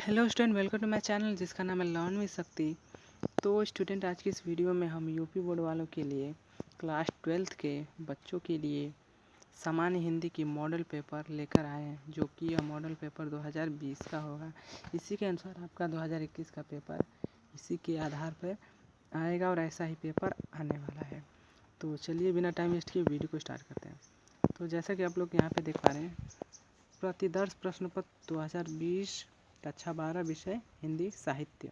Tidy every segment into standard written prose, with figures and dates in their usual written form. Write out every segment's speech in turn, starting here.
Hello student, welcome to my channel जिसका नाम है लर्न विद शक्ति। तो स्टूडेंट, आज की इस वीडियो में हम यूपी बोर्ड वालों के लिए क्लास 12th के बच्चों के लिए सामान्य हिंदी की मॉडल पेपर लेकर आए हैं, जो कि यह मॉडल पेपर 2020 का होगा। इसी के अनुसार आपका 2021 का पेपर इसी के आधार पर आएगा और ऐसा ही पेपर आने वाला है। तो चलिए बिना टाइम वेस्ट किए वीडियो को स्टार्ट करते हैं। तो जैसा कि आप लोग यहाँ पे देख पा रहे हैं, प्रतिदर्श प्रश्न पत्र 2020 कक्षा 12 विषय हिंदी साहित्य।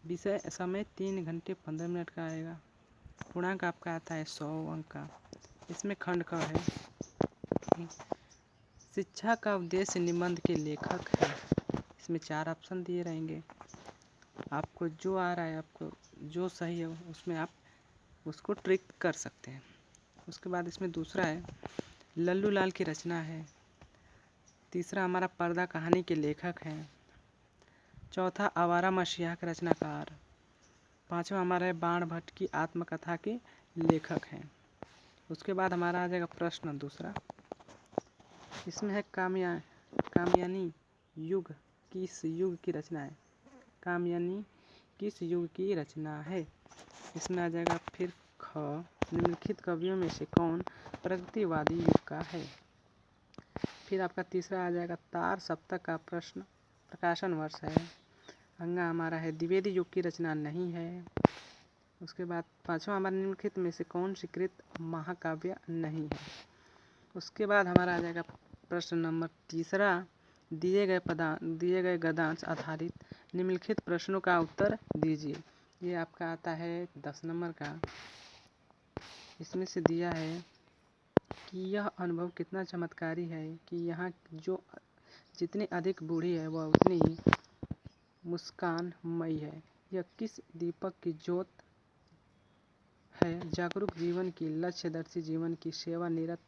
विषय समय 3 घंटे 15 मिनट का आएगा। पूर्णांक आपका आता है 100 अंक का। इसमें खंड क है, शिक्षा का उद्देश्य निबंध के लेखक है। इसमें 4 ऑप्शन दिए रहेंगे। आपको जो आ रहा है, आपको जो सही है उसमें आप उसको ट्रिक कर सकते हैं। उसके बाद इसमें दूसरा है लल्लू लाल की रचना है। तीसरा हमारा पर्दा कहानी के लेखक हैं। चौथा आवारा मसीहा के रचनाकार। पांचवा हमारा है बाण भट्ट की आत्मकथा के लेखक हैं। उसके बाद हमारा आ जाएगा प्रश्न दूसरा। इसमें है कामयानी युग किस युग की रचना है। कामयानी किस युग की रचना है। इसमें आ जाएगा फिर ख, निम्नलिखित कवियों में से कौन प्रगतिवादी युग का है। फिर आपका तीसरा आ जाएगा तार सप्तक का प्रश्न प्रकाशन वर्ष है। अंगा हमारा है द्विवेदी युग की रचना नहीं है। उसके बाद पांचवा हमारा निम्नलिखित में से कौन स्वीकृत महाकाव्य नहीं है। उसके बाद हमारा आ जाएगा प्रश्न नंबर तीसरा, दिए गए गद्यांश आधारित निम्नलिखित प्रश्नों का उत्तर दीजिए। ये आपका आता है 10 नंबर का। इसमें से दिया है कि यह अनुभव कितना चमत्कारी है कि यहाँ जो जितनी अधिक बूढ़ी है वह उतनी ही मुस्कानमयी है। यह किस दीपक की ज्योत है। जागरूक जीवन की, लक्ष्यदर्शी जीवन की, सेवा निरत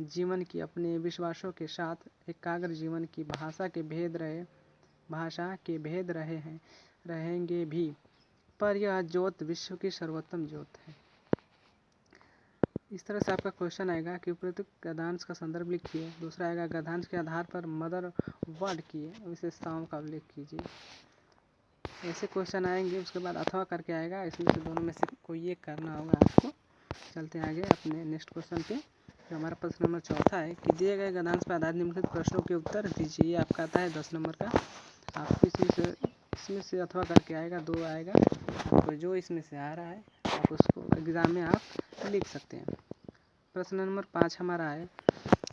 जीवन की, अपने विश्वासों के साथ एकाग्र जीवन की, भाषा के भेद रहेंगे भी, पर यह ज्योत विश्व की सर्वोत्तम ज्योत है। इस तरह से आपका क्वेश्चन आएगा कि उपरोक्त गद्यांश का संदर्भ लिखिए। दूसरा आएगा गद्यांश के आधार पर मदर वर्ड की विशेषताओं का उल्लेख कीजिए। ऐसे क्वेश्चन आएंगे। उसके बाद अथवा करके आएगा। इसमें से दोनों में से कोई एक करना होगा आपको। चलते हैं आगे अपने नेक्स्ट क्वेश्चन पे। जो हमारा प्रश्न नंबर चौथा है कि दिए गए गद्यांश पर आधारित निम्नलिखित प्रश्नों के उत्तर दीजिए। आपका आता है 10 नंबर का। आपको इसमें से अथवा करके आएगा, 2 आएगा। आपको जो इसमें से आ रहा है आप उसको एग्ज़ाम में आप लिख सकते हैं। प्रश्न नंबर 5 हमारा है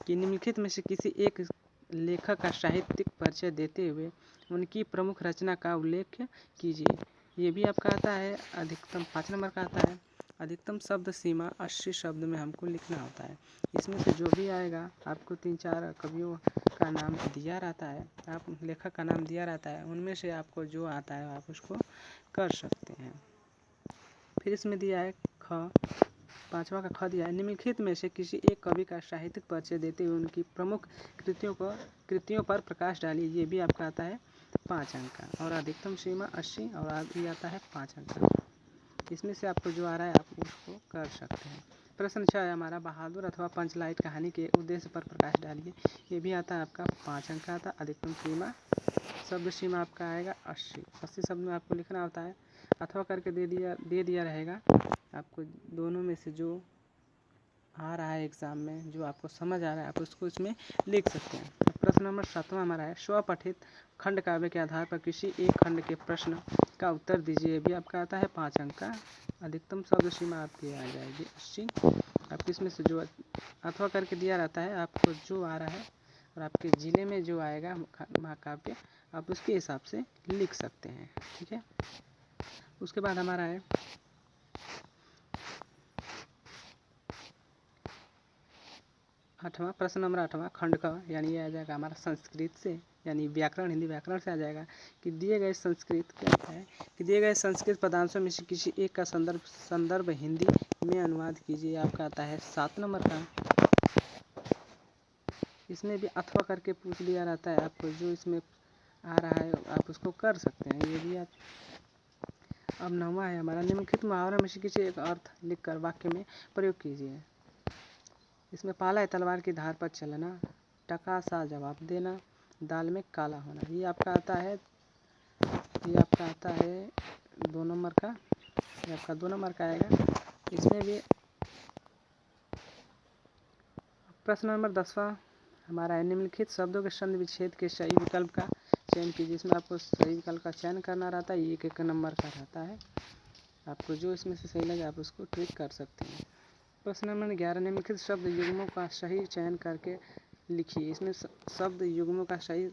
कि निम्नलिखित में से किसी एक लेखक का साहित्यिक परिचय देते हुए उनकी प्रमुख रचना का उल्लेख कीजिए। ये भी आपका आता है अधिकतम 5 नंबर का आता है। अधिकतम शब्द सीमा 80 शब्द में हमको लिखना होता है। इसमें से जो भी आएगा आपको 3-4 कवियों का नाम दिया रहता है, आप लेखक का नाम दिया रहता है, उनमें से आपको जो आता है आप उसको कर सकते हैं। फिर इसमें दिया है ख, 5वां का ख दिया है निम्नलिखित में से किसी एक कवि का साहित्यिक परिचय देते हुए उनकी प्रमुख कृतियों पर प्रकाश डालिए। ये भी आपका आता है 5 अंक का। और अधिकतम सीमा 80 और आगे आता है 5 अंक का। इसमें से आपको जो आ रहा है आप उसको कर सकते हैं। प्रश्न 6 है हमारा बहादुर अथवा पंचलाइट कहानी के उद्देश्य पर प्रकाश डालिए। ये भी आता है आपका 5 अंक का आता है। अधिकतम सीमा शब्द सीमा आपका आएगा 80 शब्द में आपको लिखना होता है। अथवा करके दे दिया रहेगा आपको। दोनों में से जो आ रहा है एग्ज़ाम में, जो आपको समझ आ रहा है आप उसको इसमें लिख सकते हैं। प्रश्न नंबर 7वां हमारा है स्वपठित खंड काव्य के आधार पर किसी एक खंड के प्रश्न का उत्तर दीजिए। भी आपका आता है 5 अंक का। अधिकतम शब्द सीमा आपकी आ जाएगी 80। आपको इसमें से जो अथवा करके दिया रहता है आपको जो आ रहा है और आपके ज़िले में जो आएगा महाकाव्य आप उसके हिसाब से लिख सकते हैं। ठीक है। उसके बाद हमारा है प्रश्न नंबर 8वां खंड का, यानी ये आ जाएगा हमारा संस्कृत से, यानी व्याकरण, हिंदी व्याकरण से आ जाएगा कि दिए गए संस्कृत पदांशों में से किसी एक का संदर्भ हिंदी में अनुवाद कीजिए। आपका आता है 7 नंबर का। इसमें भी अथवा करके पूछ लिया रहता है आपको। जो इसमें आ रहा है आप उसको कर सकते हैं। ये भी आप। अब 9वां है हमारा निम्नलिखित मुहावरा में से किसी एक अर्थ लिखकर वाक्य में प्रयोग कीजिए। इसमें पाला है तलवार की धार पर चलना, टका सा जवाब देना, दाल में काला होना। ये आपका आता है ये आपका आता है 2 नंबर का, ये आपका 2 नंबर का आएगा। इसमें भी प्रश्न नंबर 10वां हमारा है, निम्नलिखित शब्दों के संधि विच्छेद के सही विकल्प का चयन कीजिए। जिसमें आपको सही विकल्प का चयन करना रहता है, 1 नंबर का रहता है। आपको जो इसमें से सही लगे आप उसको ट्रिक कर सकते हैं। प्रश्न नंबर 11, निम्नलिखित शब्द युग्मों का सही चयन करके लिखिए। इसमें शब्द युग्मों का सही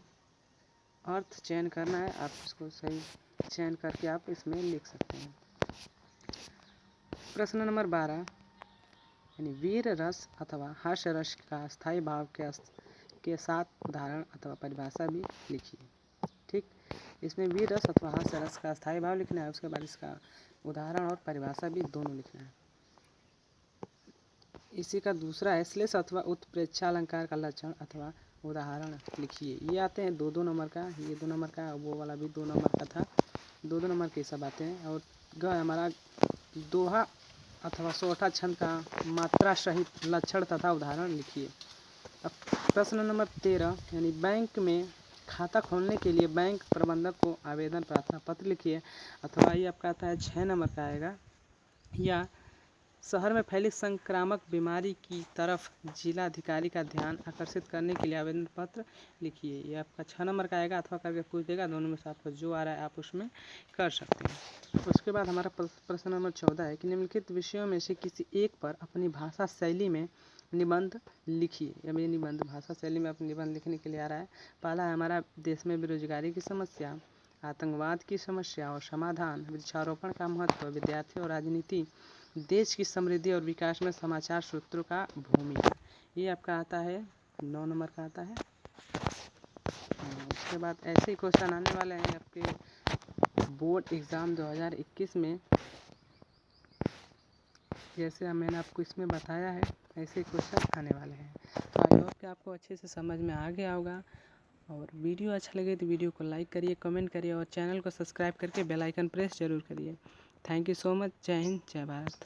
अर्थ चयन करना है, आप इसको सही चयन करके आप इसमें लिख सकते हैं। प्रश्न नंबर 12, यानी वीर रस अथवा हास्य रस का स्थायी भाव के साथ उदाहरण अथवा परिभाषा भी लिखिए। ठीक, इसमें वीर रस अथवा हास्य रस का स्थायी भाव लिखना है, उसके बाद इसका उदाहरण और परिभाषा भी दोनों लिखना है। इसी का दूसरा है, श्लेष अथवा उत्प्रेक्षा अलंकार का लक्षण अथवा उदाहरण लिखिए। ये आते हैं 2-2 नंबर का, ये 2 नंबर का, वो वाला भी 2 नंबर का था, 2-2 नंबर के सब आते हैं। और ग हमारा दोहा अथवा सोठा छंद का मात्रा सहित लक्षण तथा उदाहरण लिखिए। अब प्रश्न नंबर 13, यानी बैंक में खाता खोलने के लिए बैंक प्रबंधक को आवेदन प्रार्थना पत्र लिखिए। अथवा ये आपका आता है 6 नंबर का आएगा, या शहर में फैली संक्रामक बीमारी की तरफ जिलाधिकारी का ध्यान आकर्षित करने के लिए आवेदन पत्र लिखिए। ये आपका 6 नंबर का आएगा, अथवा करके पूछ देगा, दोनों में से आपको जो आ रहा है आप उसमें कर सकते हैं। उसके बाद हमारा प्रश्न नंबर 14 है कि निम्नलिखित विषयों में से किसी एक पर अपनी भाषा शैली में निबंध लिखिए। अब ये निबंध भाषा शैली में अपने निबंध लिखने के लिए आ रहा है। पहला है हमारा देश में बेरोजगारी की समस्या, आतंकवाद की समस्या और समाधान, वृक्षारोपण का महत्व, विद्यार्थी और राजनीति, देश की समृद्धि और विकास में समाचार सूत्रों का भूमिका। ये आपका आता है 9 नंबर का आता है। उसके बाद ऐसे ही क्वेश्चन आने वाले हैं आपके बोर्ड एग्ज़ाम 2021 में, जैसे मैंने आपको इसमें बताया है ऐसे क्वेश्चन आने वाले हैं। तो आई होप कि आपको अच्छे से समझ में आ गया होगा। और वीडियो अच्छा लगे तो वीडियो को लाइक करिए, कमेंट करिए और चैनल को सब्सक्राइब करके बेल आइकन प्रेस जरूर करिए। Thank you so much. जय हिंद, जय भारत।